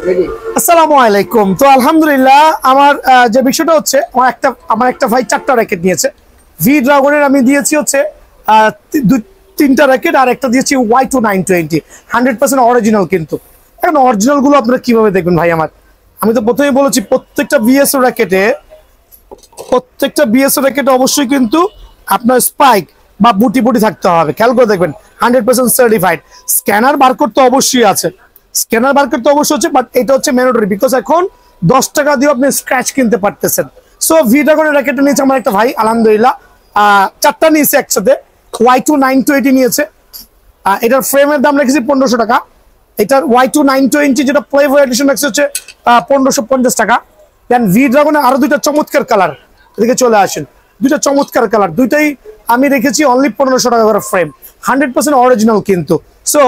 আসসালামু আলাইকুম। তো আলহামদুলিল্লাহ আমার যে বিষয়টা হচ্ছে আমার একটা ভাই 4টা র্যাকেট নিয়েছে। ভি ড্রাগনের আমি দিয়েছি হচ্ছে তিনটা র্যাকেট আর একটা দিয়েছি Y2 920 100% অরিজিনাল। কিন্তু এখন অরিজিনাল গুলো আপনারা কিভাবে দেখবেন ভাই? আমি তো প্রথমেই বলেছি প্রত্যেকটা বিএসও র্যাকেটে অবশ্যই কিন্তু আপনার স্পাইক বা বুটি থাকতে হবে। খেয়াল করে দেখবেন 100% সার্টিফাইড। স্ক্যানার বারকোড তো অবশ্যই আছে, বাট এটা হচ্ছে ম্যান্ডেটরি, বিকজ এখন 10 টাকা দিয়ে আপনি স্ক্র্যাচ কিনতে পারতেছেন। সো ভি ড্রাগনের র্যাকেটটা নিয়েছে আমার একটা ভাই, আলহামদুলিল্লাহ 4টা নিয়েছে একসাথে। Y2 920 নিয়েছে, এটার ফ্রেমের দাম রেখেছি 1500 টাকা। এটার Y2 920 যেটা প্লেবয় এডিশন রাখছে হচ্ছে 1550 টাকা। দেন ভি ড্রাগনের আরো দুইটা চমৎকার কালার, এদিকে চলে আসেন। দুইটা চমৎকার কালার, দুইটাই আমি রেখেছি অনলি 1500 টাকা করে ফ্রেম, 100% অরিজিনাল কিন্তু। সো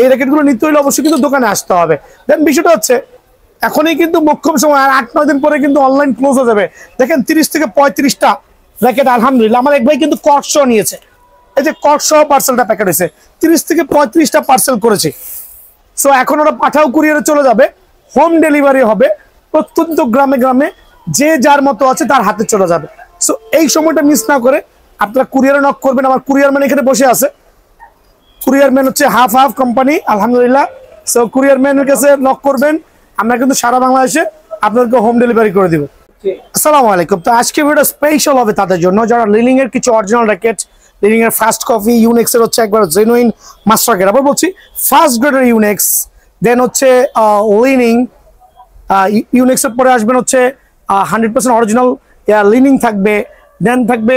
এই র্যাকেটগুলো নিতে হলে অবশ্যই কিন্তু দোকানে আসতে হবে। দেন বিষয়টা হচ্ছে এখনই কিন্তু মোক্ষম সময়, আর 8-9 দিন পরে কিন্তু অনলাইন ক্লোজ হয়ে যাবে। দেখেন 30 থেকে 35টা র্যাকেট আলহামদুলিল্লাহ। আমার এক ভাই কিন্তু কর্ক সহ নিয়েছে, এই যে কর্ক সহ পার্সেলটা প্যাকেট হয়েছে, 30 থেকে 35টা পার্সেল করেছে। সো এখন ওরা পাঠাও কুরিয়ারে চলে যাবে, হোম ডেলিভারি হবে প্রত্যন্ত গ্রামে গ্রামে, যে যার মতো আছে তার হাতে চলে যাবে। সো এই সময়টা মিস না করে আপনারা কুরিয়ারে নক করবেন। আমার কুরিয়ার ম্যান এখানে বসে আছে, কুরিয়ার ম্যান হচ্ছে হাফ কোম্পানি আলহামদুলিল্লাহ। সো কুরিয়ার ম্যানের কাছে নক করবেন, আমরা কিন্তু সারা বাংলাদেশে আপনাদেরকে হোম ডেলিভারি করে দিব। আসসালামু আলাইকুম। তো আজকে ভিডিওটা স্পেশাল হবে তাদের জন্য যারা লিলিং এর কিছু অরিজিনাল র্যাকেট, লিলিং এর ফার্স্ট কপি ইউনেক্স এর হচ্ছে একবার জেনুইন মাস্টার র্যাকেট, আবার বলছি ফার্স্ট গ্রেডের ইউনেক্স, দেন হচ্ছে লিনিং, ইউনেক্স এর পরে আসবেন হচ্ছে 100% অরিজিনাল লিনিং থাকবে, দেন থাকবে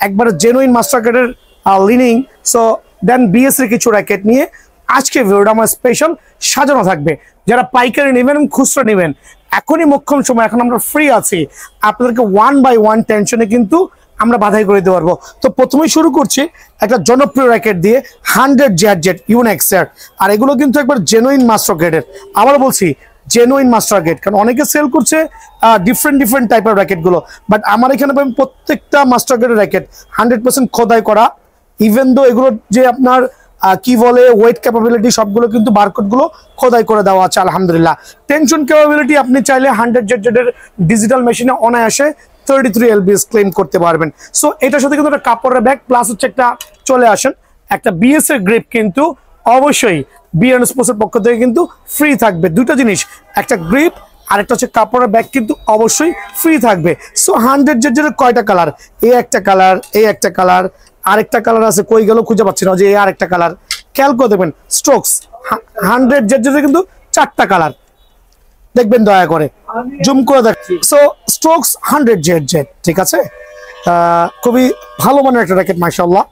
একবার জেনুইন মাস্টার গ্রেডের লিনিং। সো দেন বিএস এর কিছু র্যাকেট নিয়ে আজকে ভিডিওটা আমার স্পেশাল সাজানো থাকবে। যারা পাইকারি নেবেন, খুচরা নেবেন, এখনই মোক্ষম সময়, এখন আমরা ফ্রি আছি, আপনাদেরকে 1 বাই 1 টেনশনে কিন্তু আমরা বাধাই করে দিতে পারবো। তো প্রথমেই শুরু করছি একটা জনপ্রিয় র্যাকেট দিয়ে, 100 জেড ইউনেক্স এর, আর এগুলো কিন্তু একবার জেনুইন মাস্টার গ্রেডের। আবার বলছি জেনুইন মাস্টার গ্রেড, কারণ অনেকে সেল করছে ডিফারেন্ট টাইপের র্যাকেট গুলো, বাট আমার এখানে পাবেন প্রত্যেকটা মাস্টার গ্রেডের র্যাকেট 100% খোদাই করা। ইভেন দো এগুলো যে আপনার কি বলে ওয়েট ক্যাপাবিলিটি, সবগুলো কিন্তু বারকোড গুলো খোদাই করে দেওয়া আছে আলহামদুলিল্লাহ। টেনশন ক্যাপাবিলিটি আপনি চাইলে 100 জেড এর ডিজিটাল মেশিনে অনায়াসে 33 LBS ক্লেম করতে পারবেন। সো এটার সাথে কিন্তু একটা কাপড়ের ব্যাগ প্লাস হচ্ছে একটা, চলে আসেন, একটা বিএস এর গ্রিপ কিন্তু অবশ্যই বিএন স্পোর্টস এর পক্ষ থেকে কিন্তু ফ্রি থাকবে। দুটো জিনিস, একটা গ্রিপ আর একটা হচ্ছে কাপড়ের ব্যাগ কিন্তু অবশ্যই ফ্রি থাকবে। সো 100 জেড এর কয়টা কালার? এই একটা কালার, এই একটা কালার, আরেকটা কালার আছে, কই গেল খুঁজে পাচ্ছি না, যে এই আরেকটা কালার। খেয়াল করে দেখবেন স্ট্রোকস 100 জেড কিন্তু 4টা কালার দেখবেন, দয়া করে জুম করে দেখছি। সো স্ট্রোকস 100 জেড, ঠিক আছে। খুবই ভালো মানের একটা র্যাকেট মাশাআল্লাহ,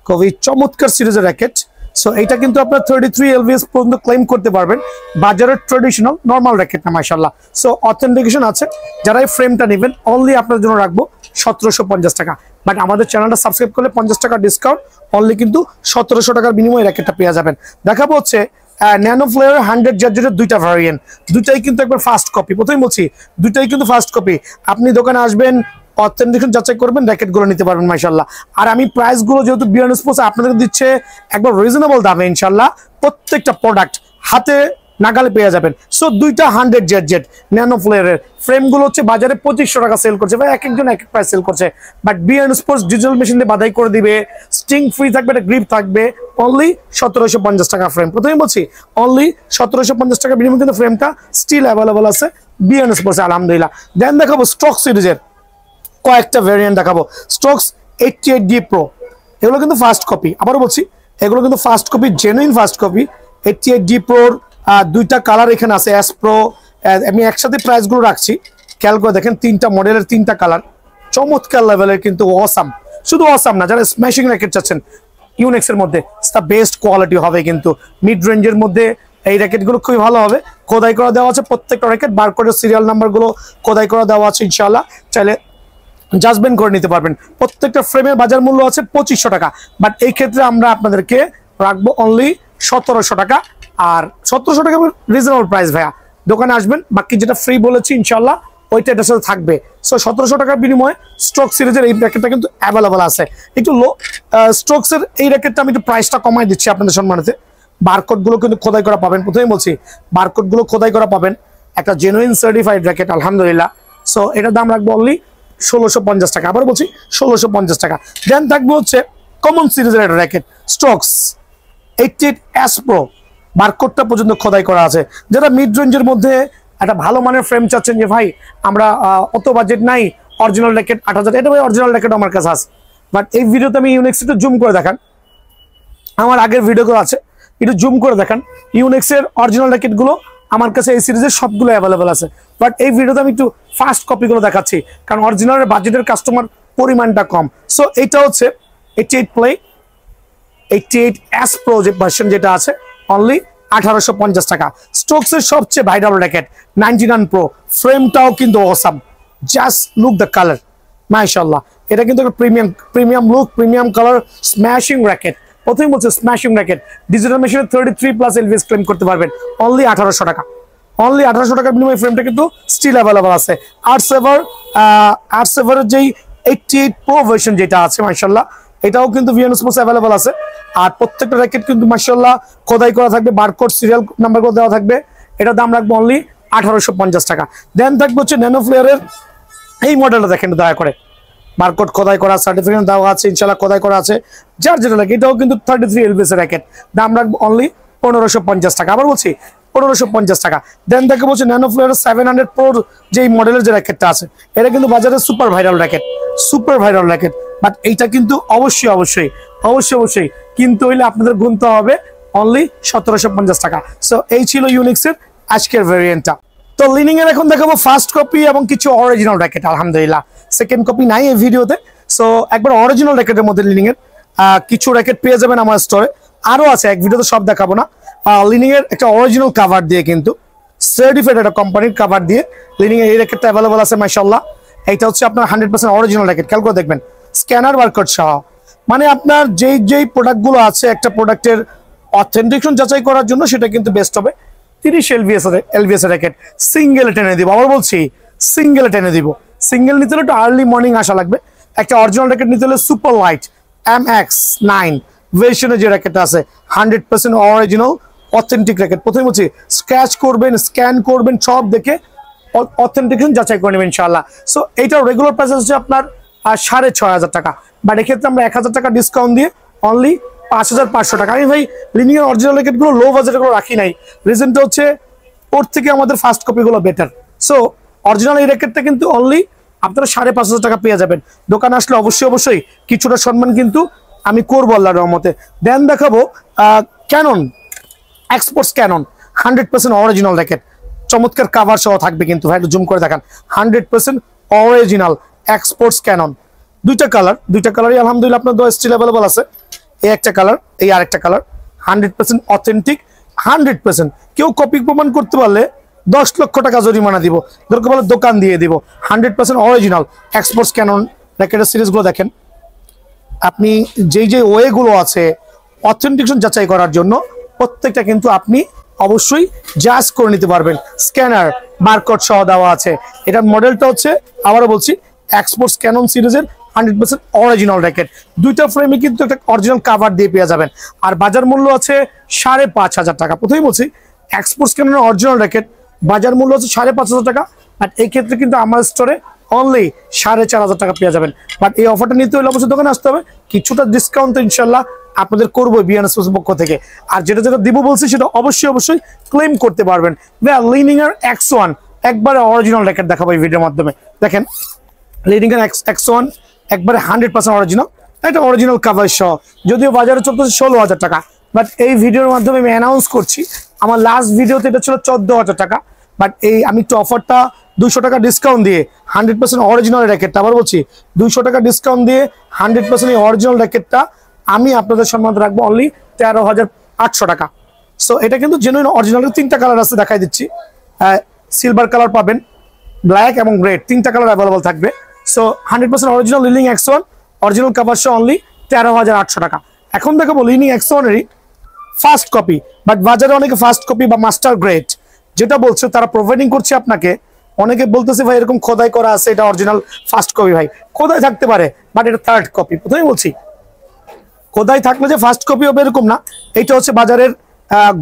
খুবই চমৎকার সিরিজের র্যাকেট। সো এটা কিন্তু আপনার 33 LBS পর্যন্ত ক্লেম করতে পারবেন, বাজারের ট্রেডিশনাল নর্মাল র্যাকেট না মাশাআল্লাহ। সো অথেন্টিকেশন আছে। যারা এই ফ্রেমটা নেবেন অনলি আপনার জন্য রাখবো 1750 টাকা, বাট আমাদের চ্যানেলটা সাবস্ক্রাইব করলে 50 টাকা ডিসকাউন্ট, অনলি কিন্তু 1700 টাকার বিনিময়ে র্যাকেটটা পেয়ে যাবেন। দেখাবো হচ্ছে ন্যানো ফ্লেয়ার 100 জেড দুইটা ভ্যারিয়েন্ট, দুইটাই কিন্তু একবার ফার্স্ট কপি। প্রথমেই বলছি দুইটাই কিন্তু ফার্স্ট কপি। আপনি দোকানে আসবেন, অথেন্টিকেশন যাচাই করবেন, র্যাকেটগুলো নিতে পারবেন মাশাআল্লাহ। আর আমি প্রাইসগুলো যেহেতু বিয়ান স্পোর্টস আপনাদের দিচ্ছে একবার রিজনেবল দামে, ইনশাআল্লাহ প্রত্যেকটা প্রোডাক্ট হাতে নাগালে পেয়ে যাবেন। সো দুইটা 100 জেড ন্যানো ফ্লেয়ারের ফ্রেমগুলো হচ্ছে বাজারে 2500 টাকা সেল করছে, বা এক একজন এক এক প্রাইস সেল করছে, but Beant sports digital machine দিয়ে বাধাই করে দিবে, স্টিং ফ্রি থাকবে, একটা গ্রিপ থাকবে, অনলি 1750 টাকা ফ্রেম। প্রথমেই বলছি অনলি 1750 টাকা বিনিময়ে কিন্তু ফ্রেমটা স্টিল অ্যাভেলেবল আছে বিয়ান স্পোর্টস আলহামদুলিল্লাহ। দেন দেখাবো স্ট্রোক সিরিজের কয়েকটা ভ্যারিয়েন্ট দেখাবো। স্ট্রোকস 88D Pro, এগুলো কিন্তু ফার্স্ট কপি। আবারও বলছি এগুলো কিন্তু first copy, genuine first copy. 88D Pro দুইটা কালার এখানে আছে, এস প্রো। আমি একসাথে প্রাইসগুলো রাখছি, খেয়াল করে দেখেন, 3টা মডেলের 3টা কালার, চমৎকার লেভেলের কিন্তু অসাম। শুধু অসাম না, যারা স্ম্যাশিং র্যাকেট চাচ্ছেন ইউনেক্স এর মধ্যে, দ্য বেস্ট কোয়ালিটি হবে কিন্তু মিড রেঞ্জের মধ্যে। এই র্যাকেটগুলো খুবই ভালো হবে, খোদাই করা দেওয়া আছে প্রত্যেকটা র্যাকেট, বারকোডের সিরিয়াল নাম্বারগুলো খোদাই করা দেওয়া আছে ইনশাআল্লাহ, চাইলে জাজমেন্ট করে নিতে পারবেন। প্রত্যেকটা ফ্রেমের বাজার মূল্য আছে 2500 টাকা, বাট এই ক্ষেত্রে আমরা আপনাদেরকে রাখবো অনলি 1700 টাকা। আর 1700 টাকা রিজনেবল প্রাইস ভাইয়া, দোকানে আসবেন, বাকি যেটা ফ্রি বলেছি ইনশাআল্লাহ ওইটা এটার সাথে থাকবে। সো 1700 টাকার বিনিময়ে স্ট্রোক সিরিজের এই র্যাকেটটা কিন্তু অ্যাভেলেবল আছে। একটু লো স্ট্রোকসের এই র্যাকেটটা আমি একটু প্রাইসটা কমাই দিচ্ছি আপনাদের সম্মানিতে, বারকোড গুলো কিন্তু খোদাই করা পাবেন, প্রথমেই বলছি বারকোড গুলো খোদাই করা পাবেন, একটা জেনুইন সার্টিফাইড র্যাকেট আলহামদুলিল্লাহ। সো এটার দাম রাখবো অনলি 1650 টাকা, আবার বলছি 1650 টাকা। দেন থাকবে হচ্ছে কমন সিরিজের একটা র্যাকেট স্ট্রোকস 88S Pro, বারকোডটা পর্যন্ত খোদাই করা আছে। যারা মিড রেঞ্জের মধ্যে একটা ভালো মানের ফ্রেম চাচ্ছেন, যে ভাই আমরা অত বাজেট নাই, অরিজিনাল র্যাকেট 8000, এটা ভাই অরিজিনাল র্যাকেট আমার কাছে আছে, বাট এই ভিডিওতে আমি ইউনিক্স একটু জুম করে দেখান, আমার আগের ভিডিওগুলো আছে, একটু জুম করে দেখান। ইউনিক্সের অরিজিনাল র্যাকেট গুলো আমার কাছে এই সিরিজের সবগুলো অ্যাভেলেবেল আছে, বাট এই ভিডিওতে আমি একটু ফাস্ট কপিগুলো দেখাচ্ছি, কারণ অরিজিনালের বাজেটের কাস্টমার পরিমাণটা কম। সো এটা হচ্ছে 88S Pro যে ভার্সন যেটা আছে, অনলি 1850 টাকা। স্টোকসের সবচেয়ে ভাইরাল র্যাকেট 99 Pro, ফ্রেমটাও কিন্তু awesome, just look the colour, মাশাআল্লাহ। এটা কিন্তু একটা premium look, premium colour, smashing racket. প্রথমে বলছে স্ম্যাশিং র্যাকেট, ডিজিটাল মেশিনে 33+ LVS ক্লেম করতে পারবেন অনলি 1800 টাকা। অনলি 1800 টাকার বিনিময়ে ফ্রেমটা কিন্তু স্টিল অ্যাভেলেবল আছে। আর্টসেভারের যেই 88 Pro ভার্সন যেটা আছে মাশাআল্লাহ, এটাও কিন্তু ভিএন স্পোর্টস অ্যাভেলেবল আছে। আর প্রত্যেকটা র্যাকেট কিন্তু মাশাআল্লাহ খোদাই করা থাকবে, বারকোড সিরিয়াল নাম্বারগুলো দেওয়া থাকবে। এটার দাম রাখবো অনলি 1850 টাকা। দেন থাকবে হচ্ছে ন্যানো ফ্লেয়ারের এই মডেলটা, দেখেন দয়া করে, বারকোড খোদাই করা, সার্টিফিকেট দেওয়া আছে, ইনশাআল্লাহ খোদাই করা আছে, যার যেটা লাগে। এটাও কিন্তু 33 LVS র্যাকেট, দাম রাখবো অনলি 1550 টাকা, আবার বলছি 1550 টাকা। দেন দেখে বলছে ন্যানো ফ্লেয়ারের 700 Pro যে মডেলের যে র্যাকেটটা আছে, এটা কিন্তু বাজারে সুপার ভাইরাল র্যাকেট, বাট এইটা কিন্তু অবশ্যই কিন্তু হইলে আপনাদের গুনতে হবে অনলি 1750 টাকা। সো এই ছিল ইউনিক্সের আজকের ভেরিয়েন্টটা। তো লিনিং এর এখন দেখাবো ফার্স্ট কপি এবং কিছু অরিজিনাল র্যাকেট, আলহামদুলিল্লাহ সেকেন্ড কপি নাই এই ভিডিওতে। সো একবার অরিজিনাল র্যাকেটের মধ্যে লিনিং এর কিছু র্যাকেট পেয়ে যাবেন আমার স্টোরে, আরো আছে, এক ভিডিওতে সব দেখাবো না। লিনিং এর একটা অরিজিনাল কাভার দিয়ে, কিন্তু সার্টিফাইড একটা কোম্পানির কাভার দিয়ে লিনিং এর এই র্যাকেটটা অ্যাভেলেবল আছে মাশাআল্লাহ। এটা হচ্ছে আপনার 100% অরিজিনাল র্যাকেট, খেয়াল করে দেখবেন, স্ক্যানার বারকোড সহ। মানে আপনার যেই প্রোডাক্টগুলো আছে, একটা প্রোডাক্টের অথেন্টিকেশন যাচাই করার জন্য সেটা কিন্তু বেস্ট হবে 30 LVS র্যাকেট। সিঙ্গেলে টেনে দিব, আবার বলছি সিঙ্গেলে টেনে দিব। সিঙ্গেল নিতে হলে একটু আর্লি মর্নিং আসা লাগবে। একটা অরিজিনাল র্যাকেট নিতে হলে সুপার লাইট MX9 ভার্সনের যে র্যাকেটটা আছে, 100% অরিজিনাল অথেন্টিক র্যাকেট। প্রথমে বলছি স্ক্র্যাচ করবেন, স্ক্যান করবেন, সব দেখে অথেন্টিকেশন যাচাই করে নেবেন ইনশাআল্লাহ। সো এইটার রেগুলার প্রাইস হচ্ছে আপনার 6500 টাকা, বাট এক্ষেত্রে আমরা 1000 টাকা ডিসকাউন্ট দিয়ে অনলি 5500 টাকা। আমি ভাই লিনিয়ার অরিজিনাল র্যাকেটগুলো লো বাজেটগুলো রাখি নাই, রিজনটা হচ্ছে ওর থেকে আমাদের ফার্স্ট কপিগুলো বেটার। সো অরিজিনাল এই র্যাকেটটা কিন্তু অনলি আপনারা 5500 টাকা পেয়ে যাবেন। দোকানে আসলে অবশ্যই কিছুটা সম্মান কিন্তু আমি করবো আল্লাহর রহমতে। দেন দেখাবো Canon exports Canon 100% original racket, চমৎকার কাভার সহ থাকবে কিন্তু ভাই, জুম করে দেখান, 100% অরিজিনাল এক্সপোর্টস ক্যানন। দুইটা কালারই আলহামদুলিল্লাহ আপনার দো স্টিল অ্যাভেলেবল আছে। এই একটা কালার, এই আরেকটা কালার, 100% অথেন্টিক, 100%। কেউ কপি প্রমাণ করতে পারলে 10 লক্ষ টাকা জরিমানা দিব, দরকার বলে দোকান দিয়ে দিব। 100% অরিজিনাল এক্সপোর্টস ক্যানন র্যাকেটের সিরিজগুলো দেখেন, আপনি যে ওয়েগুলো আছে অথেন্টিকেশন যাচাই করার জন্য, প্রত্যেকটা কিন্তু আপনি অবশ্যই জাজ করে নিতে পারবেন। স্ক্যানার বারকোড সহ দেওয়া আছে। এটার মডেলটা হচ্ছে, আবারও বলছি, এক্সপোর্টস ক্যানন সিরিজের 100% অরিজিনাল র্যাকেট। দুইটা ফ্রেমে কিন্তু একটা অরিজিনাল কাভার দিয়ে পেয়ে যাবেন। আর বাজার মূল্য আছে 5500 টাকা। প্রথমেই বলছি এক্সপোর্টস ক্যাননের অরিজিনাল র্যাকেট বাজার মূল্য হচ্ছে 5500 টাকা, বাট এই ক্ষেত্রে কিন্তু আমার স্টোরে অনলি 4500 টাকা পেয়ে যাবেন। বাট এই অফারটা নিতে হলে অবশ্যই দোকানে আসতে হবে, কিছুটা ডিসকাউন্ট ইনশাল্লাহ আপনাদের করবো বিএনএস পক্ষ থেকে। আর যেটা দিব বলছি সেটা অবশ্যই ক্লেম করতে পারবেন। লিনিং এর X1 একবারে অরিজিনাল র্যাকেট দেখাবো এই ভিডিওর মাধ্যমে। দেখেন লিনিং এর X1 একবারে 100% অরিজিনাল, এটা অরিজিনাল কাভার সহ, যদিও বাজারে চলতেছে 16000 টাকা, বাট এই ভিডিওর মাধ্যমে আমি অ্যানাউন্স করছি, আমার লাস্ট ভিডিওতে এটা ছিল 14000 টাকা, বাট এই আমি একটু অফারটা 200 টাকা ডিসকাউন্ট দিয়ে 100% অরিজিনাল র্যাকেটটা, আবার বলছি 200 টাকা ডিসকাউন্ট দিয়ে 100% এই অরিজিনাল র্যাকেটটা আমি আপনাদের সম্মান রাখবো অনলি 13800 টাকা। সো এটা কিন্তু জেনুইন অরিজিনাল। 3টা কালার আছে, দেখাই দিচ্ছি। সিলভার কালার পাবেন, ব্ল্যাক এবং রেড, 3টা কালার অ্যাভেলেবল থাকবে। So 100% original lining X1 original cover সহ অনলি 13800 টাকা। এখন দেখাবো লিনিং X1 এরই ফার্স্ট কপি, বাট বাজারে অনেকে ফার্স্ট কপি বা মাস্টার গ্রেড যেটা বলছে তারা প্রোভাইডিং করছে আপনাকে। অনেকে বলতেছে ভাই এরকম খোদাই করা আছে, এটা অরিজিনাল ফার্স্ট কপি। ভাই খোদাই থাকতে পারে, বাট এটা থার্ড কপি। প্রথমেই বলছি খোদাই থাকলে যে ফার্স্ট কপি হবে এরকম না, এটা হচ্ছে বাজারের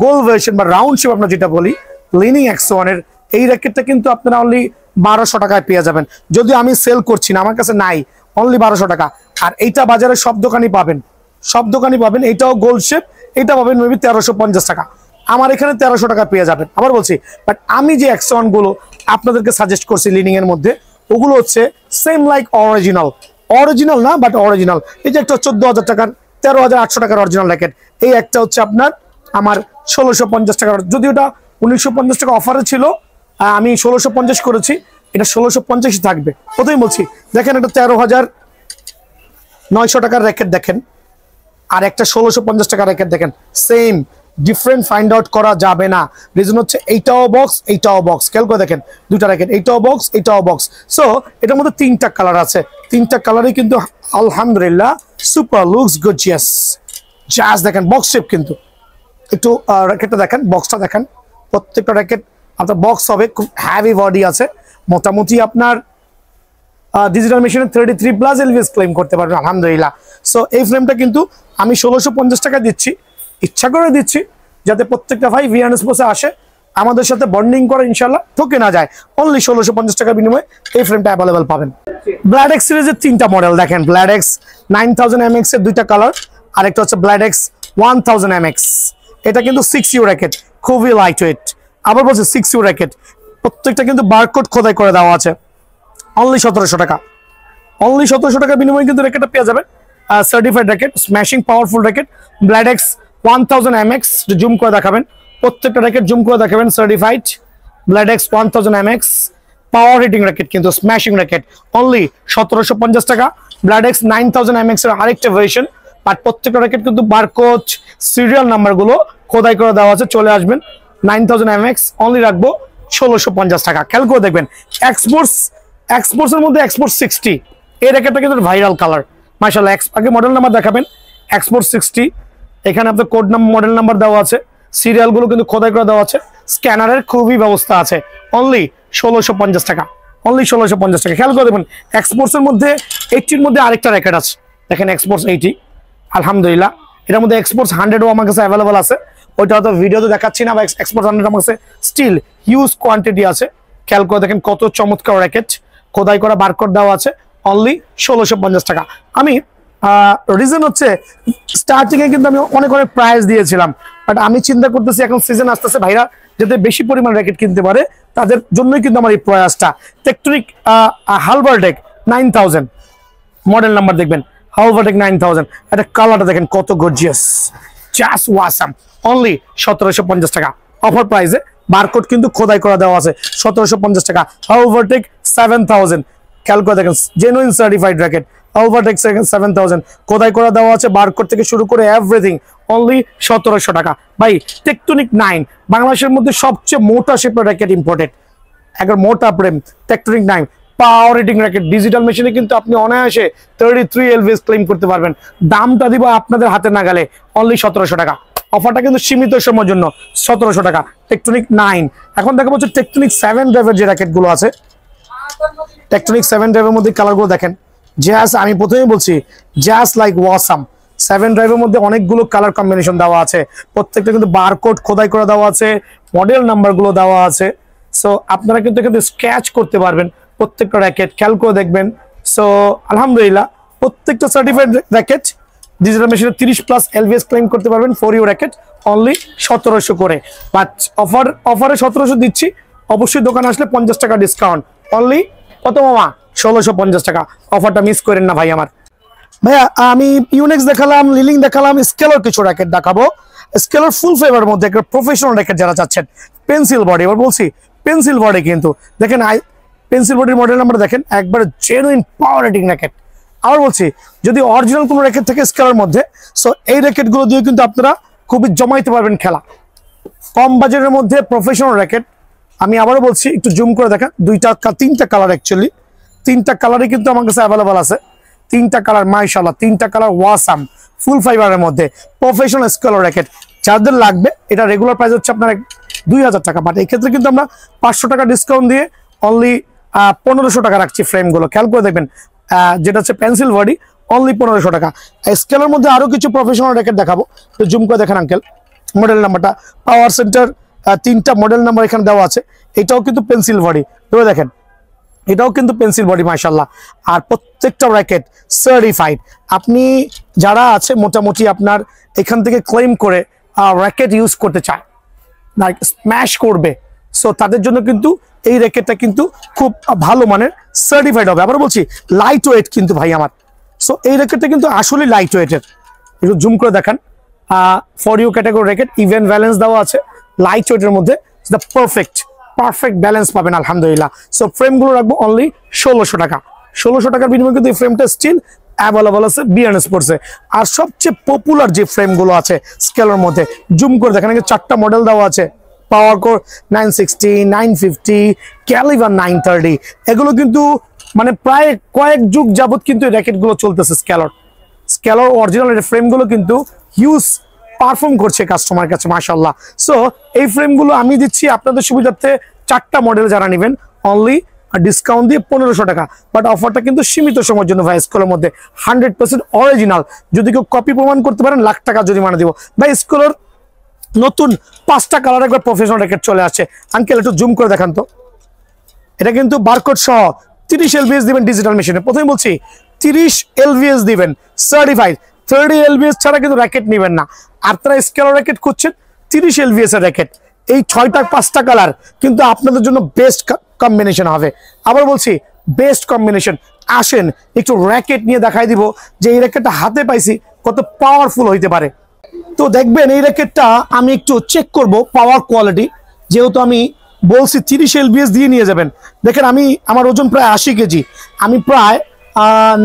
গোল ভার্সন বা রাউন্ড শেপ আমরা যেটা বলি লিনিং X1 এর, এই র্যাকেটটা কিন্তু আপনারা অনলি 1200 টাকায় পেয়ে যাবেন। যদি আমি সেল করছি না, আমার কাছে নাই, অনলি 1200 টাকা। আর এইটা বাজারে সব দোকানই পাবেন, সব দোকানই পাবেন। এইটাও গোল শেপ, এটা পাবেন মেবি 1350 টাকা। আমার এখানে 1300 টাকা পেয়ে যাবেন। আবার বলছি, বাট আমি যে X1 গুলো আপনাদেরকে সাজেস্ট করছি লিনিং এর মধ্যে, ওগুলো হচ্ছে সেম লাইক অরিজিনাল, অরিজিনাল না বাট অরিজিনাল। এই যে একটা 14,000 টাকার 13,800 টাকার অরিজিনাল র্যাকেট, এই একটা হচ্ছে আপনার আমার 1650 টাকার। যদি ওটা 1950 টাকা অফারে ছিল, আমি 1650 করেছি, এটা 1650 থাকবে। প্রথমেই বলছি, দেখেন এটা 13,900 টাকার র্যাকেট দেখেন, আর একটা 1650 টাকার র্যাকেট দেখেন, সেম ডিফারেন্ট ফাইন্ড আউট করা যাবে না। রিজন হচ্ছে এইটাও বক্স, এইটাও বক্স, খেয়াল করে দেখেন দুইটা র্যাকেট, এইটাও বক্স, এইটাও বক্স। সো এটার মধ্যে 3টা কালার আছে, 3টা কালারই কিন্তু আলহামদুলিল্লাহ সুপার লুকস গর্জিয়াস। জাস্ট দেখেন বক্স শেপ, কিন্তু একটু র্যাকেটটা দেখেন, বক্সটা দেখেন, প্রত্যেকটা র্যাকেট আপনার বক্স হবে, খুব হ্যাভি বডি আছে। মোটামুটি আপনার ডিজিটাল মেশিনে 33+ এলভিএস ক্লেম করতে পারবেন আলহামদুলিল্লাহ। সো এই ফ্রেমটা কিন্তু আমি 1650 টাকা দিচ্ছি, ইচ্ছা করে দিচ্ছি যাতে প্রত্যেকটা ভাই ভিআরএন স্পোর্টসে আসে, আমাদের সাথে বন্ডিং করে ইনশাল্লাহ ঠকে না যায়। অনলি 1650 টাকার বিনিময়ে এই ফ্রেমটা অ্যাভেলেবল পাবেন। ব্ল্যাড এক্স সিরিজের 3টা মডেল দেখেন, ব্ল্যাড এক্স 9000 MX এর 2টা কালার, আর একটা হচ্ছে ব্ল্যাড এক্স 1000 MX। এটা কিন্তু 6U র্যাকেট, খুবই লাইট ওয়েট। আবার বলছি 6U র্যাকেট, প্রত্যেকটা কিন্তু বারকোড খোদাই করে দেওয়া আছে। অনলি 1700 টাকা, অনলি 1700 টাকার বিনিময়ে কিন্তু র্যাকেটটা পেয়ে যাবেন। Certified racket, smashing powerful racket, blade X 1000 MX। Zoom করে দেখাবেন, প্রত্যেকটা র্যাকেট জুম করে দেখাবেন। Certified blade X 1000 MX, power hitting racket, কিন্তু স্ম্যাশিং র্যাকেট, অনলি 1750 টাকা। ব্ল্যাড এক্স 9000 MX এর আরেকটা ভার্সন, বাট প্রত্যেকটা র্যাকেট কিন্তু বারকোড সিরিয়াল নাম্বারগুলো খোদাই করে দেওয়া আছে। চলে আসবেন 9000 MX, অনলি রাখবো 1650 টাকা। খেয়াল করে দেখবেন এক্সপোর্টস এর মধ্যে এক্সপোর্ট 60, এই র্যাকেটটা কিন্তু ভাইরাল কালার মাশাআল্লাহ। আগে মডেল নাম্বার দেখাবেন, এক্সপোর্ট 60, এখানে আপনার কোড নাম্বার, মডেল নাম্বার দেওয়া আছে, সিরিয়াল গুলো কিন্তু খোদাই করে দেওয়া আছে, স্ক্যানারের খুবই ব্যবস্থা আছে। অনলি 1650 টাকা, অনলি 1650 টাকা। খেয়াল করে দেখবেন এক্সপোর্টস এর মধ্যে 80-র মধ্যে আরেকটা র্যাকেট আছে, দেখেন এক্সপোর্টস 80 আলহামদুলিল্লাহ। এটার মধ্যে এক্সপোর্টস 100ও আমার কাছে অ্যাভেলেবল আছে, ওইটা হয়তো ভিডিওতে দেখাচ্ছি না, বা এক্সপোর্টস 100 আমার কাছে স্টিল হিউজ কোয়ান্টিটি আছে। খেয়াল করে দেখেন কত চমৎকার র্যাকেট, খোদাই করা বারকোড দেওয়া আছে, অনলি 1650 টাকা। আমি রিজন হচ্ছে স্টার্টিং এ কিন্তু আমি অনেক অনেক প্রাইস দিয়েছিলাম, বাট আমি চিন্তা করতেছি এখন সিজন আসতেছে, ভাইরা যাতে বেশি পরিমাণ র্যাকেট কিনতে পারে তাদের জন্যই কিন্তু আমার এই প্রয়াসটা। টেকটনিক হালবারটেক 9000 মডেল নাম্বার দেখবেন, হালবারটেক 9000, এটা কালারটা দেখেন কত গর্জিয়াস, জাস্ট ওয়াসাম। অনলি 1750 টাকা অফার প্রাইসে, বারকোড কিন্তু খোদাই করা দেওয়া আছে। 1750 টাকা হালবারটেক 7000, খেয়াল করে দেখেন জেনুইন সার্টিফাইড র্যাকেট, হালবারটেক 7000 খোদাই করা দেওয়া আছে, বারকোড থেকে শুরু করে এভরিথিং, অনলি 1700 টাকা। ভাই টেকটনিক 9 বাংলাদেশের মধ্যে সবচেয়ে মোটা শেপের র্যাকেট ইম্পোর্টেড, একবার মোটা frame tectonic 9 power hitting racket. Digital মেশিনে কিন্তু আপনি অনায়াসে 33 এলভিএস ক্লেম করতে পারবেন। দামটা দিব আপনাদের হাতে না গেলে, অনলি 1700 টাকা। অফারটা কিন্তু সীমিত সময়ের জন্য, 1700 টাকা টেকটনিক 9। এখন দেখা যাচ্ছে টেকটনিক 7 ড্রাইভের যে র্যাকেট গুলো আছে, টেকটনিক 7 ড্রাইভের মধ্যে কালারগুলো দেখেন, জাস্ট আমি প্রথমেই বলছি জাস্ট লাইক ওয়াসাম। 7 ড্রাইভের মধ্যে অনেকগুলো কালার কম্বিনেশন দেওয়া আছে, প্রত্যেকটা কিন্তু বারকোড খোদাই করে দেওয়া আছে, মডেল নাম্বারগুলো দেওয়া আছে। সো আপনারা কিন্তু এখানে স্ক্র্যাচ করতে পারবেন প্রত্যেকটা র্যাকেট, খেয়াল করে দেখবেন। সো আলহামদুলিল্লাহ প্রত্যেকটা সার্টিফাইড র্যাকেট ডিজিটাল মেশিনে 30+ এলভিএস ক্লেম করতে পারবেন। 4U র্যাকেট অনলি 1700 করে, বাট অফারে 1700 দিচ্ছি, অবশ্যই দোকানে আসলে 50 টাকা ডিসকাউন্ট। অনলি কত মামা? 1650 টাকা। অফারটা মিস করেন না ভাই আমার। ভাইয়া আমি ইউনিক্স দেখালাম, লিলিং দেখালাম, স্কেলার কিছু র্যাকেট দেখাবো। স্কেলার ফুল ফেভার মধ্যে একটা প্রফেশনাল র্যাকেট যারা চাচ্ছেন, পেন্সিল বডি, এবার বলছি পেন্সিল বডি, কিন্তু দেখেন পেন্সিল বডির মডেল নাম্বার দেখেন, একবার জেনুইন পাওয়ার হিটিং র্যাকেট। আবার বলছি যদি অরিজিনাল কোনো র্যাকেট থাকে স্কেলার মধ্যে, সো এই র্যাকেটগুলো দিয়ে কিন্তু আপনারা খুবই জমাইতে পারবেন খেলা, কম বাজেটের মধ্যে প্রফেশনাল র্যাকেট। আমি আবারও বলছি একটু জুম করে দেখেন, 3টা কালার, অ্যাকচুয়ালি 3টা কালারই কিন্তু আমার কাছে অ্যাভেলেবল আছে। 3টা কালার মাশাআল্লাহ, 3টা কালার ওয়াসাম, ফুল ফাইবারের মধ্যে প্রফেশনাল স্কেলার র্যাকেট। যাদের লাগবে, এটা রেগুলার প্রাইস হচ্ছে আপনার 2000 টাকা, বাট এই ক্ষেত্রে কিন্তু আমরা 500 টাকা ডিসকাউন্ট দিয়ে অনলি 1500 টাকা রাখছি ফ্রেমগুলো। খেয়াল করে দেখবেন, যেটা হচ্ছে পেন্সিল বডি, অনলি 1500 টাকা। স্কেলের মধ্যে আরো কিছু প্রফেশনাল র্যাকেট দেখাবো, তো জুম করে দেখেন আঙ্কেল, মডেল নাম্বারটা, পাওয়ার সেন্টার 3টা মডেল নাম্বার এখানে দেওয়া আছে। এটাও কিন্তু পেন্সিল বডি, ধরে দেখেন এটাও কিন্তু পেন্সিল বডি মাশাআল্লাহ। আর প্রত্যেকটা র্যাকেট সার্টিফাইড। আপনি যারা আছে মোটামুটি আপনার এখান থেকে ক্লেম করে র্যাকেট ইউজ করতে চায়, লাইক স্ম্যাশ করবে, সো তাদের জন্য কিন্তু এই র্যাকেটটা কিন্তু খুব ভালো মানের সার্টিফাইড হবে। আবার বলছি লাইট ওয়েট কিন্তু ভাই আমার। সো এই র্যাকেটটা কিন্তু আসলে লাইট ওয়েটের, একটু জুম করে দেখান। For you category racket, even balance দেওয়া আছে, লাইট ওয়েটের মধ্যে দ্য পারফেক্ট ব্যালেন্স পাবেন আলহামদুলিল্লাহ। সো ফ্রেমগুলো রাখবো অনলি 1600 টাকা। 1600 টাকার বিনিময়ে কিন্তু এই ফ্রেমটা স্টিল অ্যাভেলেবল আছে বিএন স্পোর্টসে। আর সবচেয়ে পপুলার যে ফ্রেমগুলো আছে স্কেলের মধ্যে, জুম করে দেখেন 4টা মডেল দেওয়া আছে, পাওয়ার কোর 960, 950, ক্যালিভার 930। এগুলো কিন্তু মানে প্রায় কয়েক যুগ যাবত কিন্তু এই র্যাকেটগুলো চলতেছে। স্কেলর অরিজিনাল ফ্রেমগুলো কিন্তু হিউজ পারফর্ম করছে কাস্টমার কাছে মাশাআল্লাহ। সো এই ফ্রেমগুলো আমি দিচ্ছি আপনাদের সুবিধার্থে, 4টা মডেল যারা নেবেন অনলি ডিসকাউন্ট দিয়ে 1500 টাকা। বাট অফারটা কিন্তু সীমিত সময়ের জন্য ভাই। স্কুলের মধ্যে 100% অরিজিনাল, যদি কেউ কপি প্রমাণ করতে পারেন লাখ টাকা জরিমানা দিব ভাই। স্কুলের নতুন 5টা কালার একবার প্রফেশনাল র্যাকেট চলে আসছে। আঙ্কেল একটু জুম করে দেখান তো। এটা কিন্তু বারকোড সহ 30 এলবিএস দিবেন ডিজিটাল মেশিনে। প্রথমে বলছি 30 এলবিএস দিবেন সার্টিফাইড, 30 এলবিএস ছাড়া কিন্তু র্যাকেট নেবেন না। আর তারা স্কেলার র্যাকেট খুঁজছেন 30 এলবিএস এর র্যাকেট, এই 5টা কালার কিন্তু আপনাদের জন্য বেস্ট কম্বিনেশন হবে। আবার বলছি বেস্ট কম্বিনেশন। আসেন একটু র্যাকেট নিয়ে দেখাই দিব যে এই র্যাকেটটা হাতে পাইছি কত পাওয়ারফুল হইতে পারে। তো দেখবেন এই র্যাকেটটা আমি একটু চেক করব পাওয়ার কোয়ালিটি, যেহেতু আমি বলছি 30 এলবিএস দিয়ে নিয়ে যাবেন। দেখেন আমার ওজন প্রায় 80 কেজি, আমি প্রায়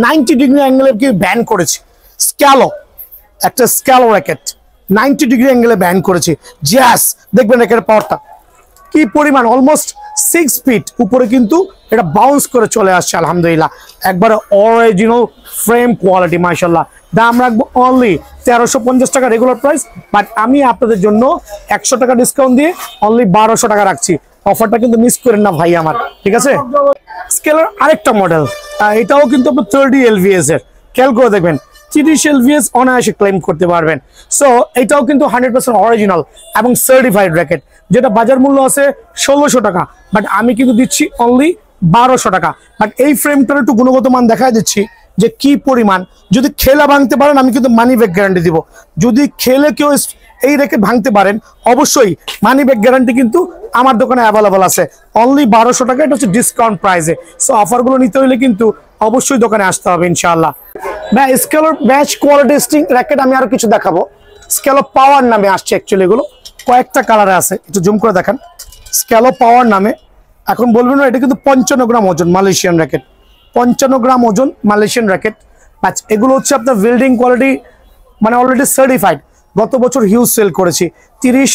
90 ডিগ্রি অ্যাঙ্গেলে ব্যান করেছি। একটা স্ক্যালো র্যাকেট 90 ডিগ্রি অ্যাঙ্গেলে ব্যান করেছি। জাস দেখবেন র্যাকেটের পাওয়ারটা কি পরিমাণ, অলমোস্ট 6 ফিট উপরে কিন্তু এটা বাউন্স করে চলে আসছে আলহামদুলিল্লাহ। একবারে অরিজিনাল ফ্রেম কোয়ালিটি মাশাআল্লাহ। দাম রাখবো অনলি 1350 টাকা রেগুলার প্রাইস, বাট আমি আপনাদের জন্য 100 টাকা ডিসকাউন্ট দিয়ে অনলি 1200 টাকা রাখছি। অফারটা কিন্তু মিস করেন না ভাই আমার, ঠিক আছে। স্কেলার আরেকটা মডেল, এটাও কিন্তু আপনার 30 এলভিএস এর, খেয়াল করে দেখবেন 30 এলভিএস অনায়াসে ক্লেম করতে পারবেন। সো এটাও কিন্তু 100% অরিজিনাল এবং সার্টিফাইড র্যাকেট, যেটা বাজার মূল্য আছে 1600 টাকা, বাট আমি কিন্তু দিচ্ছি অনলি 1200 টাকা। বাট এই ফ্রেমটার একটু গুণগত মান দেখা দিচ্ছি যে কি পরিমাণ। যদি খেলা ভাঙতে পারেন আমি কিন্তু মানি ব্যাক গ্যারান্টি দিব। যদি খেলে কেউ এই র্যাকেট ভাঙতে পারেন অবশ্যই মানি ব্যাক গ্যারান্টি কিন্তু আমার দোকানে অ্যাভেলেবল আছে অনলি 1200 টাকা। এটা হচ্ছে ডিসকাউন্ট প্রাইসে। সো অফারগুলো নিতে হলে কিন্তু অবশ্যই দোকানে আসতে হবে ইনশাআল্লাহ। ভাই স্কেলার ব্যাচ কোয়ালিটি র্যাকেট আমি আরো কিছু দেখাবো। স্কেলো পাওয়ার নামে আসছে, অ্যাকচুয়ালি এগুলো কয়েকটা কালারে আছে, একটু জুম করে দেখান। স্কেলো পাওয়ার নামে, এখন বলবেন না এটা কিন্তু 55 গ্রাম ওজন মালয়েশিয়ান র্যাকেট, 55 গ্রাম ওজন মালয়েশিয়ান র্যাকেট। আচ্ছা এগুলো হচ্ছে আপনার বিল্ডিং কোয়ালিটি মানে অলরেডি সার্টিফাইড। গত বছর হিউজ সেল করেছি, 30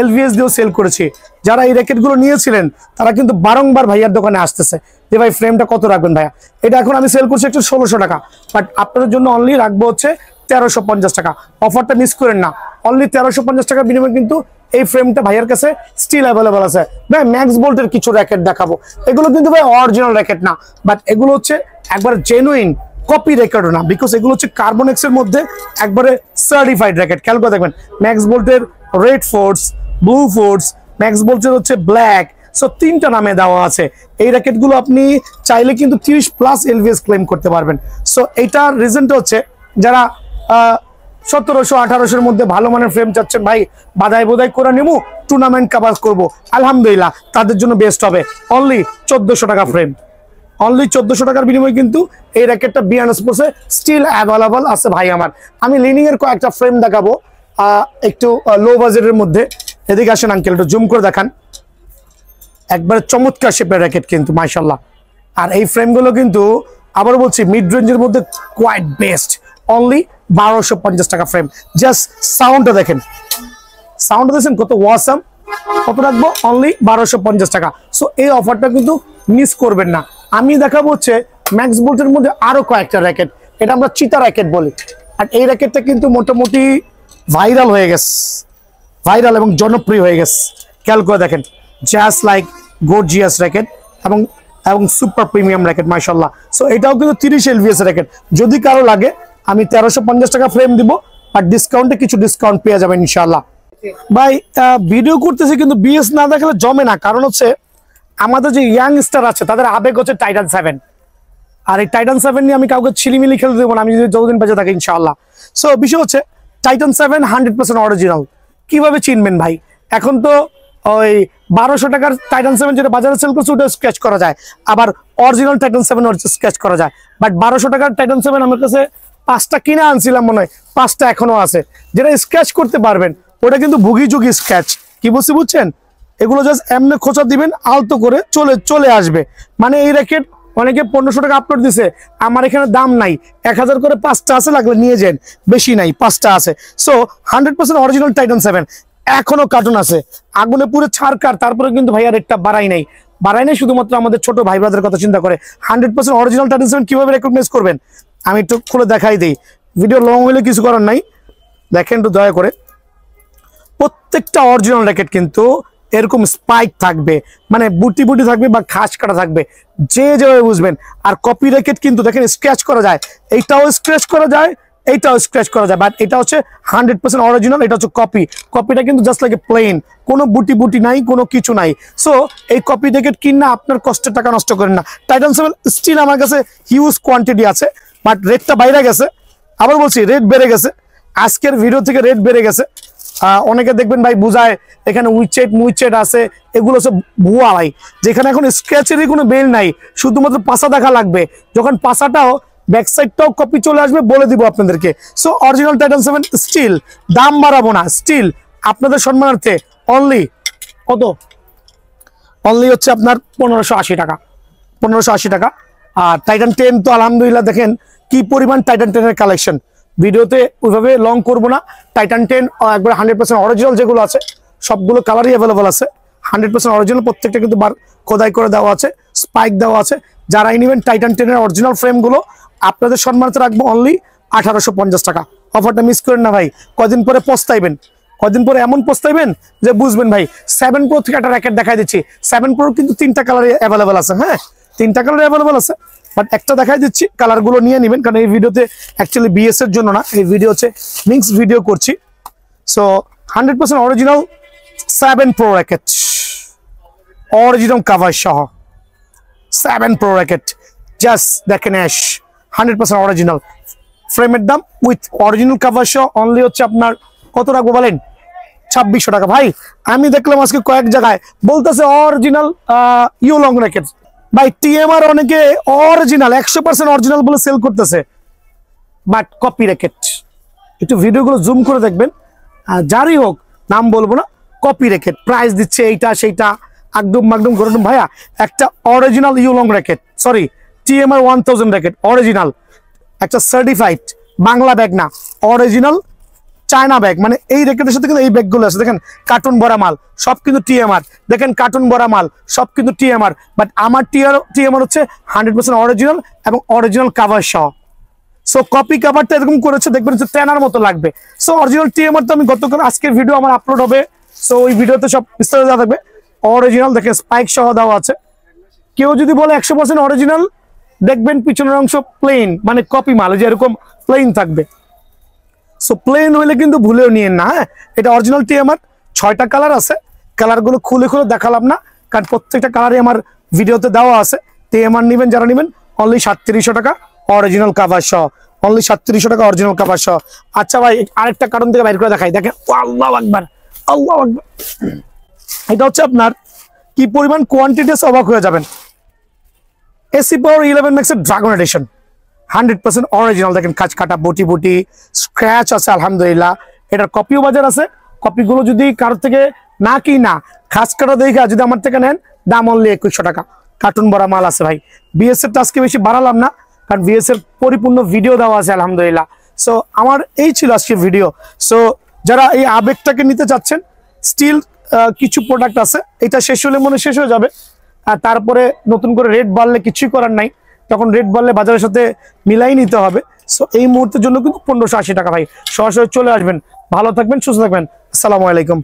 এলভিএস দিয়েও সেল করেছি। যারা এই র্যাকেটগুলো নিয়েছিলেন তারা কিন্তু বারংবার ভাইয়ার দোকানে আসতেছে যে ভাই ফ্রেমটা কত রাখবেন ভাইয়া। এটা এখন আমি সেল করছি একটু 1600 টাকা, বাট আপনাদের জন্য অনলি রাখবো হচ্ছে 1350 টাকা। অফারটা মিস করেন না, অনলি 1350 টাকার বিনিময়ে কিন্তু এই ফ্রেমটা ভাইয়ের কাছে স্টিল অ্যাভেলেবল আছে। ভাই ম্যাক্স বোল্টের কিছু র্যাকেট দেখাবো, এগুলো কিন্তু ভাই অরিজিনাল র্যাকেট না, বাট এগুলো হচ্ছে একবার জেনুইন কপি র্যাকেটও না, বিকজ এগুলো হচ্ছে কার্বনেক্স এর মধ্যে একবারে সার্টিফাইড র্যাকেট। খেয়াল করে দেখবেন ম্যাক্স বোল্টের red force, blue force, Max বোল্টের হচ্ছে ব্ল্যাক, সো 3টা নামে দেওয়া আছে। এই র্যাকেটগুলো আপনি চাইলে কিন্তু 30+ এলভিএস ক্লেম করতে পারবেন। সো এইটার রিজনটা হচ্ছে যারা 1700-1800 মধ্যে ভালো মানের ফ্রেম চাচ্ছেন, ভাই বাদাই বোদাই করে নেবো, টুর্নামেন্ট কাভার করবো, আলহামদুলিল্লাহ তাদের জন্য বেস্ট হবে অনলি 1400 টাকা ফ্রেম। অনলি 1400 টাকার বিনিময়ে কিন্তু এই র্যাকেটটা বিয়ান স্পোর্টসে স্টিল অ্যাভেলেবল আছে ভাই আমার। আমি লিনিং এর কয়েকটা ফ্রেম দেখাবো একটু লো বাজেটের মধ্যে। এদিকে আসেন আঙ্কেল, একটু জুম করে দেখান। একবারে চমৎকার শেপের র্যাকেট কিন্তু মাশাআল্লাহ। আর এই ফ্রেমগুলো কিন্তু আবার বলছি মিড রেঞ্জের মধ্যে কোয়াইট বেস্ট, অনলি 1250 টাকা ফ্রেম। জাস্ট সাউন্ডটা দেখেন, সাউন্ডটা দেখেন কত ওয়াসাম। কত রাখবো? অনলি 1250 টাকা। সো এই অফারটা কিন্তু মিস করবেন না। আমি দেখাবো হচ্ছে ম্যাক্স বোল্টের মধ্যে আরো কয়েকটা র্যাকেট, এটা আমরা চিতা র্যাকেট বলি। আর এই র্যাকেটটা কিন্তু মোটামুটি ভাইরাল হয়ে গেছে, ভাইরাল এবং জনপ্রিয় হয়ে গেছে। খেয়াল করে দেখেন, জাস্ট লাইক গর্জিয়াস র্যাকেট এবং এবং সুপার প্রিমিয়াম র্যাকেট মাশাআল্লাহ। সো এটাও কিন্তু 30 এলভিএস র্যাকেট। যদি কারো লাগে আমি 1350 টাকা ফ্রেম দিব, আর ডিসকাউন্টে কিছু ডিসকাউন্ট পেয়ে যাবেন ইনশাআল্লাহ। ভাই ভিডিও করতেছি কিন্তু বিএস না দেখালে জমে না, কারণ হচ্ছে আমাদের যে ইয়াং স্টার আছে তাদের আবেগ হচ্ছে টাইটান 7, আর এই টাইটান 7 নিয়ে আমি কাউকে ছিলিমিলি খেলতে দেবো না, আমি যদি যতদিন বেঁচে থাকি ইনশাআল্লাহ। সো বিষয় হচ্ছে টাইটান 7 100% অরিজিনাল। কিভাবে চিনবেন ভাই? এখন তো ওই 1200 টাকার টাইটান 7 যেটা বাজারে সেল করছে ওটা স্কেচ করা যায়, আবার অরিজিনাল টাইটান 7 স্কেচ করা যায়। বাট 1200 টাকার টাইটান 7 আমার কাছে 5টা কিনে আনছিলাম, মনে হয় 5টা এখনো আছে, যেটা স্কেচ করতে পারবেন। ওটা কিন্তু ভুগি যুগি স্কেচ, কি বলছি বুঝছেন? এগুলো জাস্ট এমনি খোঁচা দিবেন, আলতো করে চলে আসবে। মানে এই র্যাকেট অনেকে 1500 টাকা আপলোড দিছে, আমার এখানে দাম নাই, 1000 করে 5টা আছে, লাগলে নিয়ে যান, বেশি নাই, 5টা আছে। সো 100% অরিজিনাল টাইটান 7 এখনো কার্টুন আছে, আগুনে পুরো ছাড়কার, তারপরে কিন্তু ভাইয়া রেটটা বাড়াই নাই, শুধুমাত্র আমাদের ছোট ভাই ব্রাদের কথা চিন্তা করে। 100% অরিজিনাল টাইটান 7 কিভাবে রেকগনাইজ করবেন আমি একটু খুলে দেখাই দিই, ভিডিও লং হলে কিছু করার নাই, দেখেন একটু দয়া করে। প্রত্যেকটা অরিজিনাল র্যাকেট কিন্তু এরকম স্পাইক থাকবে, মানে বুটি থাকবে বা খাস কাটা থাকবে, যেভাবে বুঝবেন। আর কপি র্যাকেট কিন্তু দেখেন স্ক্র্যাচ করা যায়, এইটাও স্ক্র্যাচ করা যায়, এইটাও স্ক্র্যাচ করা যায়, বাট এটা হচ্ছে 100% অরিজিনাল, এটা হচ্ছে কপিটা কিন্তু জাস্ট লাইক প্লেন, কোনো বুটি নাই, কোনো কিছু নাই। সো এই কপি র্যাকেট কিনা আপনার কষ্টের টাকা নষ্ট করেন না। টাইটান 7 স্টিল আমার কাছে হিউজ কোয়ান্টিটি আছে, বাট রেটটা বাইরে গেছে, আবার বলছি রেট বেড়ে গেছে, আজকের ভিডিও থেকে রেট বেড়ে গেছে। অনেকে দেখবেন ভাই বুঝায় এখানে মুইচেট আছে, এগুলো সব ভুয়া ভাই, যেখানে এখন স্ক্র্যাচেরই কোনো বেল নাই, শুধুমাত্র পাশা দেখা লাগবে, যখন পাশাটাও ব্যাক সাইডটাও কপি চলে আসবে বলে দিব আপনাদেরকে। সো অরিজিনাল টাইটান 7 স্টিল, দাম বাড়াবো না, স্টিল আপনাদের সম্মানার্থে অনলি কত, অনলি হচ্ছে আপনার 1580 টাকা, 1580 টাকা। আর টাইটান 10 তো আলহামদুলিল্লাহ দেখেন কি পরিমাণ টাইটান 10 এর কালেকশন, ভিডিওতে ওইভাবে লং করবো না। টাইটান 10 একবার 100% অরিজিনাল যেগুলো আছে সবগুলো কালারই অ্যাভেলেবল আছে, 100% অরিজিনাল, প্রত্যেকটা কিন্তু খোদাই করে দেওয়া আছে, স্পাইক দেওয়া আছে। যারাই নেবেন টাইটান 10 এর অরিজিনাল ফ্রেমগুলো আপনাদের সম্মানিত রাখবো অনলি 1850 টাকা। অফারটা মিস করেন না ভাই, কদিন পরে পস্তাইবেন, কদিন পরে এমন পস্তাইবেন যে বুঝবেন ভাই। 7 Pro থেকে একটা র্যাকেট দেখাই দিচ্ছি, 7 Pro কিন্তু 3টা কালার অ্যাভেলেবল আছে, হ্যাঁ 3টা কালার অ্যাভেলেবল আছে, বাট একটা দেখাই দিচ্ছি, কালারগুলো নিয়ে নেবেন, কারণ এই ভিডিওতে অ্যাকচুয়ালি বিএস এর জন্য না, এই ভিডিও হচ্ছে মিক্স ভিডিও করছি। So 100% original 7 Pro racket, original cover সহ 7 Pro র্যাকেট, জাস্ট দেখেন 100% অরিজিনাল, ফ্রেমের দাম উইথ অরিজিনাল কাভার সহ অনলি হচ্ছে আপনার কত রাখবো বলেন, 2600 টাকা। ভাই আমি দেখলাম আজকে কয়েক জায়গায় বলতেছে অরিজিনাল ইউলং র্যাকেট, ভাই টিএমআর অনেকে অরিজিনাল 100% অরিজিনাল বলে সেল করতেছে, বাট কপি র্যাকেট। একটু ভিডিওগুলো জুম করে দেখবেন, যারই হোক নাম বলবো না, কপি র্যাকেট, প্রাইস দিচ্ছে এইটা সেইটা, একদম গরম ভাইয়া। একটা original Yulong racket, sorry TMR 1000 racket original, একটা সার্টিফাইড বাংলা ব্যাগ না, অরিজিনাল চায়না ব্যাগ, মানে এই র্যাকেটের সাথে কিন্তু এই ব্যাগগুলো আছে, দেখেন কার্টুন ভরা মাল, সব কিন্তু টিএমআর, দেখেন কার্টুন ভরা মাল, সব কিন্তু টিএমআর, বাট আমার টিএমআর হচ্ছে 100% অরিজিনাল এবং অরিজিনাল কাভার সহ। সো কপি কাভারটা এরকম করেছে, দেখবেন হচ্ছে তেনার মতো লাগবে। সো অরিজিনাল টিএমআর তো আমি গতকাল, আজকের ভিডিও আমার আপলোড হবে, সো ওই ভিডিওতে সব বিস্তারিত দেওয়া থাকবে। অরিজিনাল দেখেন স্পাইক সহ দেওয়া আছে। কেউ যদি বলে 100% অরিজিনাল, দেখবেন পিছনের অংশ প্লেন, মানে কপি মাল, যে এরকম প্লেন থাকবে। সো প্লেন হইলে কিন্তু ভুলেও নিয়েন না, হ্যাঁ এটা অরিজিনাল টিএমআর, 6টা কালার আছে, কালারগুলো খুলে দেখালাম না, কারণ প্রত্যেকটা কালারই আমার ভিডিওতে দেওয়া আছে। টিএমআর নেবেন যারা নেবেন অনলি 3700 টাকা অরিজিনাল কাভার সহ, অনলি 3700 টাকা অরিজিনাল কাভার সহ। আচ্ছা ভাই আরেকটা কারণ থেকে বাইর করে দেখাই, দেখেন আল্লাহু আকবার, আল্লাহু আকবার, এটা হচ্ছে আপনার কি পরিমাণ কোয়ান্টিটি আছে অবাক হয়ে যাবেন। এসি পাওয়ার 11 ম্যাক্সের ড্রাগন এডিশন 100% অরিজিনাল, দেখেন কাজ কাটা বুটি স্ক্র্যাচ আছে আলহামদুলিল্লাহ। এটার কপিও বাজার আছে, কপিগুলো যদি কারোর থেকে না কিনা খাস কাটা দেখা যদি আমার থেকে নেন, দাম অনলি 2100 টাকা, কার্টুন ভরা মাল আছে ভাই। বিএস এর আজকে বেশি বাড়ালাম না, কারণ বিএস এর পরিপূর্ণ ভিডিও দেওয়া আছে আলহামদুলিল্লাহ। সো আমার এই ছিল আজকে ভিডিও। সো যারা এই আবেগটাকে নিতে চাচ্ছেন, স্টিল কিছু প্রোডাক্ট আছে, এটা শেষ হলে মনে শেষ হয়ে যাবে, আর তারপরে নতুন করে রেট বাড়লে কিছুই করার নাই, তখন রেট বাড়লে বাজারের সাথে মিলাই নিতে হবে। সো এই মুহূর্তের জন্য কিন্তু 1580 টাকা ভাই, সরাসরি চলে আসবেন। ভালো থাকবেন, সুস্থ থাকবেন, আসসালামু আলাইকুম।